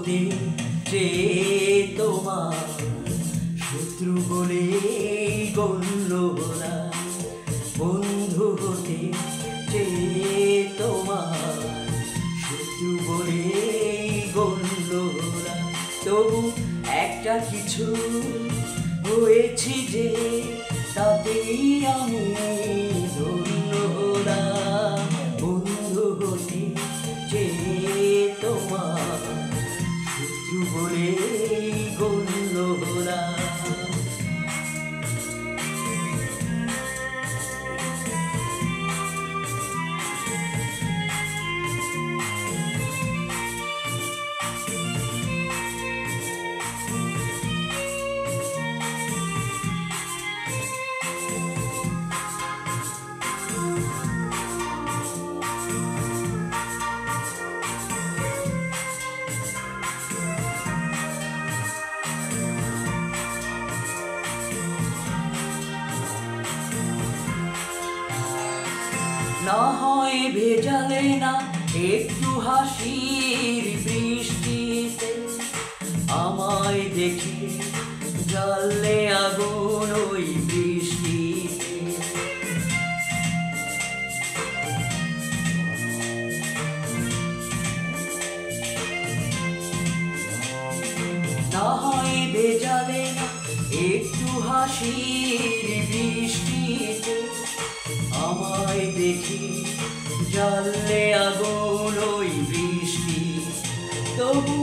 হতে যে তোমার শত্রু বলে গণ্য না, বন্ধু হতে যে তোমার শত্রু বলে গণ্য না। তবু একটা কিছু হয়েছি যে তাতেই আমি ধন্য হলাম। বন্ধু হতে যে তোমার শত্রু বলে গণ্য হলাম। না হয় ভেজালে না একটু হাসির বৃষ্টিতে, আমায় দেখে জ্বাললে আগুন ওই বৃষ্টিতে। না হয় ভেজালে না একটু হাসির বৃষ্টিতে, আমায় দেখি জ্বাললে আগুন ওই বৃষ্টি। তবু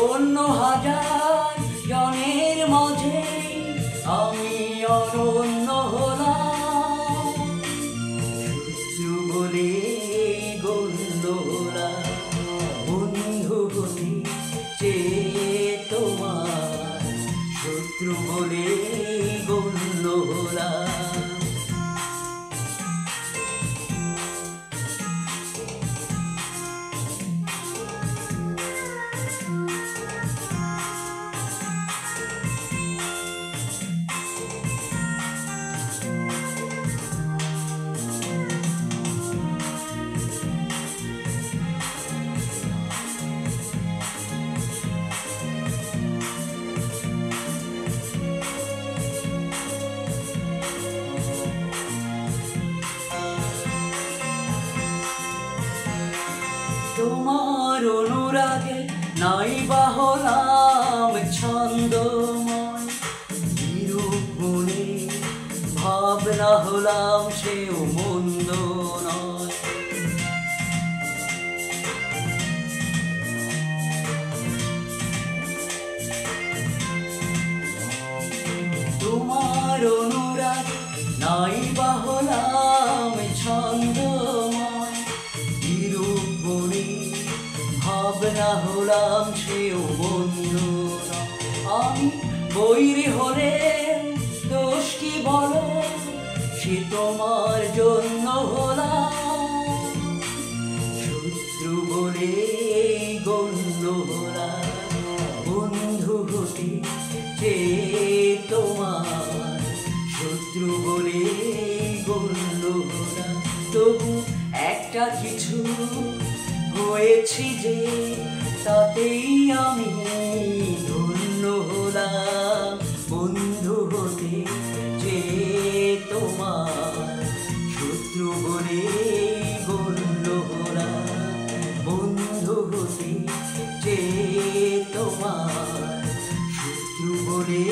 অন্য হাজার জনের মাঝে আমি অনন্য হলাম। শত্রু বলে গণ্য হলাম। বন্ধু হতে যে তোমার শত্রু বলে গণ্য হলাম। তোমার অনুরাগে নাই বা হলাম ছন্দময়, বিরূপ মনে ভাবনা হলাম সেও মন্দ নয়। তোমার অনুরাগে নাই বা হলাম ছন্দময়, বিরূপ মনে ভাবনা হলাম সেও বন্ধু না। আমি বৈরী হলে দোষ কি বলো, সে তোমার জন্য হলাম। শত্রু বলে গণ্য হলাম। বন্ধু হতে যে তোমার শত্রু বলে গণ্য হলাম। তবু একটা কিছু হয়েছি যে তাতেই আমি ধন্য হলাম। বন্ধু হতে যে তোমার শত্রু বলে গণ্য হলাম। বন্ধু হতে যে তোমার শত্রু বলে